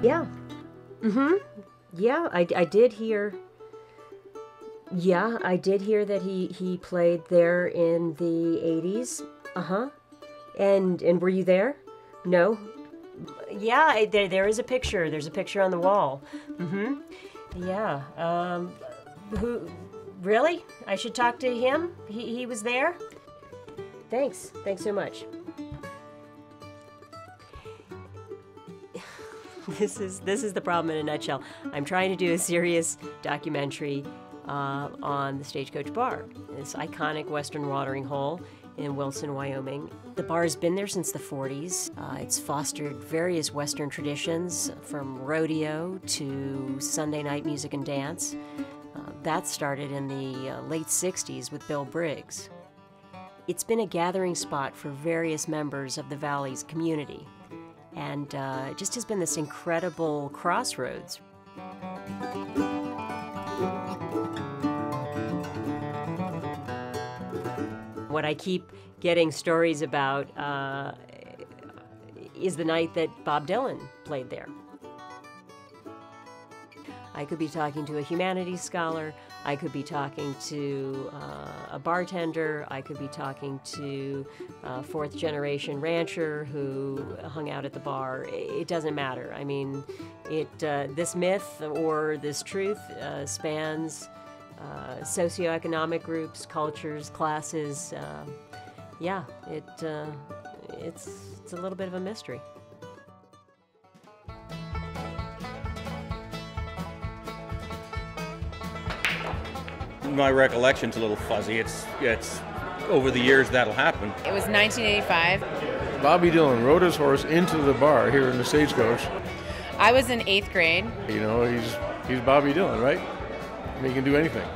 Yeah. Yeah, I did hear. Yeah, I did hear that he played there in the 80s. Uh-huh. And were you there? No? Yeah, there is a picture. There's a picture on the wall. Yeah. Who? Really? I should talk to him? He was there? Thanks. Thanks so much. This is the problem in a nutshell. I'm trying to do a serious documentary on the Stagecoach Bar, this iconic Western watering hole in Wilson, Wyoming. The bar has been there since the 40s. It's fostered various Western traditions, from rodeo to Sunday night music and dance. That started in the late 60s with Bill Briggs. It's been a gathering spot for various members of the Valley's community, and it just has been this incredible crossroads. What I keep getting stories about is the night that Bob Dylan played there. I could be talking to a humanities scholar, I could be talking to a bartender, I could be talking to a fourth-generation rancher who hung out at the bar. It doesn't matter. I mean, this myth or this truth spans socioeconomic groups, cultures, classes. Yeah, it's a little bit of a mystery. My recollection's a little fuzzy. It's over the years that'll happen. It was 1985. Bobby Dylan rode his horse into the bar here in the Stagecoach. I was in 8th grade. You know, he's Bobby Dylan, right? I mean, he can do anything.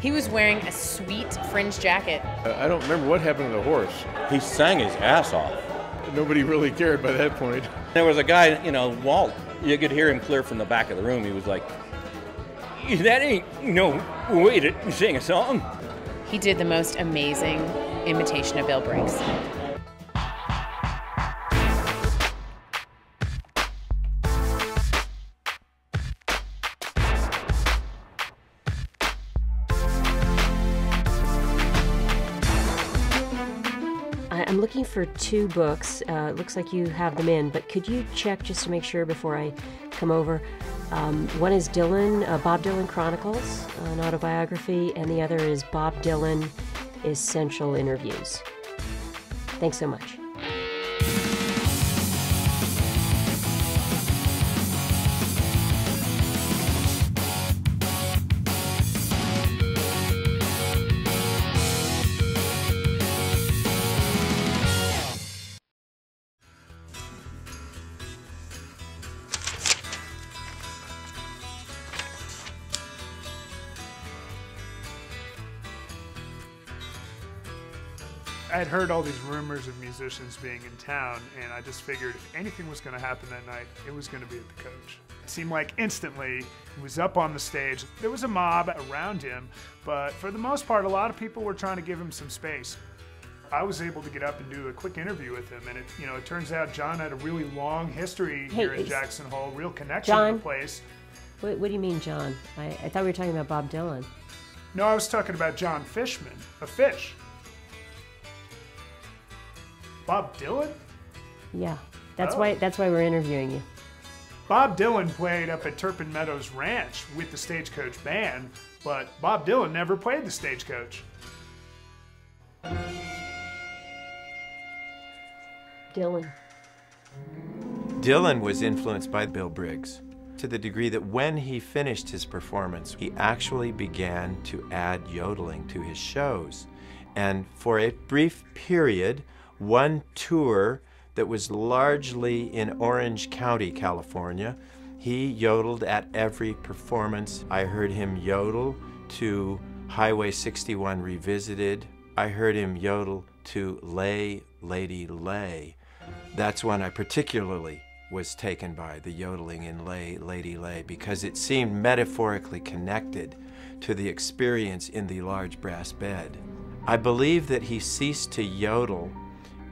He was wearing a sweet fringe jacket. I don't remember what happened to the horse. He sang his ass off. Nobody really cared by that point. There was a guy, Walt, you could hear him clear from the back of the room. He was like, that ain't no way to sing a song. He did the most amazing imitation of Bill Briggs. I'm looking for 2 books. It looks like you have them in, but could you check just to make sure before I come over? One is Bob Dylan Chronicles, an autobiography, and the other is Bob Dylan Essential Interviews. Thanks so much. I had heard all these rumors of musicians being in town, and I just figured if anything was going to happen that night, it was going to be at the Coach. It seemed like instantly he was up on the stage. There was a mob around him, but for the most part, a lot of people were trying to give him some space. I was able to get up and do a quick interview with him, and it turns out John had a really long history here in Jackson Hole, real connection to the place. What do you mean, John? I thought we were talking about Bob Dylan. No, I was talking about John Fishman, a fish. Bob Dylan? Yeah, that's why we're interviewing you. Bob Dylan played up at Turpin Meadows Ranch with the Stagecoach Band, but Bob Dylan never played the Stagecoach. Dylan. Dylan was influenced by Bill Briggs to the degree that when he finished his performance, he actually began to add yodeling to his shows. And for a brief period, one tour that was largely in Orange County, California, he yodeled at every performance. I heard him yodel to Highway 61 Revisited. I heard him yodel to Lay, Lady, Lay. That's one I particularly was taken by, the yodeling in Lady Lay, because it seemed metaphorically connected to the experience in the large brass bed. I believe that he ceased to yodel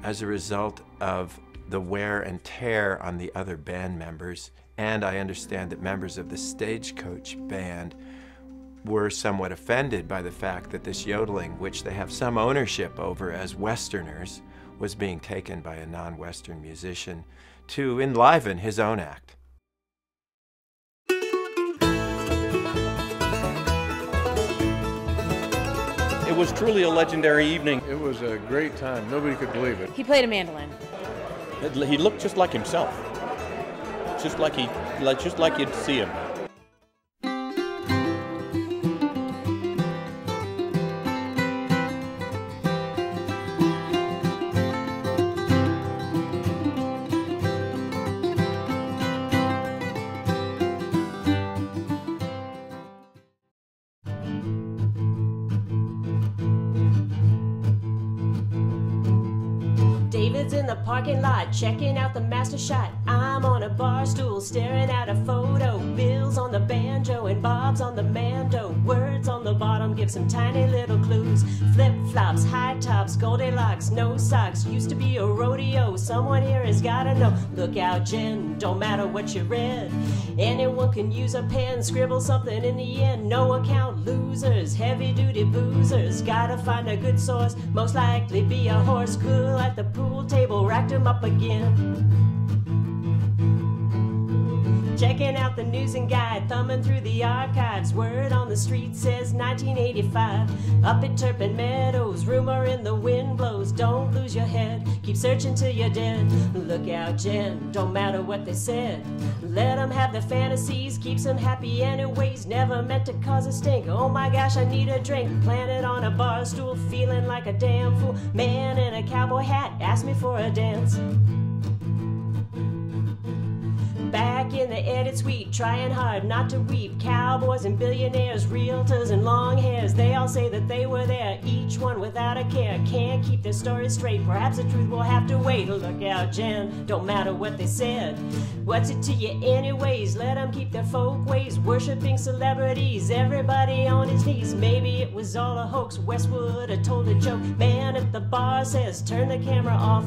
as a result of the wear and tear on the other band members, and I understand that members of the Stagecoach band were somewhat offended by the fact that this yodeling, which they have some ownership over as Westerners, was being taken by a non-Western musician to enliven his own act. It was truly a legendary evening. It was a great time. Nobody could believe it. He played a mandolin. He looked just like himself, just like you'd see him. David's in the parking lot, checking out the master shot. I'm on a bar stool, staring at a photo. Bill's on the banjo and Bob's on the mando. Words on the bottom give some tiny little clues. Flip-flops, high tops, Goldilocks, no socks. Used to be a rodeo, someone here has gotta know. Look out, Jen, don't matter what you read. Anyone can use a pen, scribble something in the end. No account losers, heavy-duty boozers. Gotta find a good source, most likely be a horse. Cool at the pool table, racked him up again. Checking out the news and guide, thumbing through the archives. Word on the street says 1985. Up at Turpin Meadows, rumor in the wind blows. Don't lose your head, keep searching till you're dead. Look out, Jen, don't matter what they said. Let them have their fantasies, keeps them happy anyways. Never meant to cause a stink. Oh my gosh, I need a drink. Planted on a bar stool, feeling like a damn fool. Man in a cowboy hat asked me for a dance. Back in the edit suite, trying hard not to weep. Cowboys and billionaires, realtors and long hairs. They all say that they were there, each one without a care. Can't keep their story straight, perhaps the truth will have to wait. Look out, Jen, don't matter what they said. What's it to you anyways? Let them keep their folk ways, worshipping celebrities. Everybody on his knees, maybe it was all a hoax. Westwood had told a joke. Man at the bar says, turn the camera off.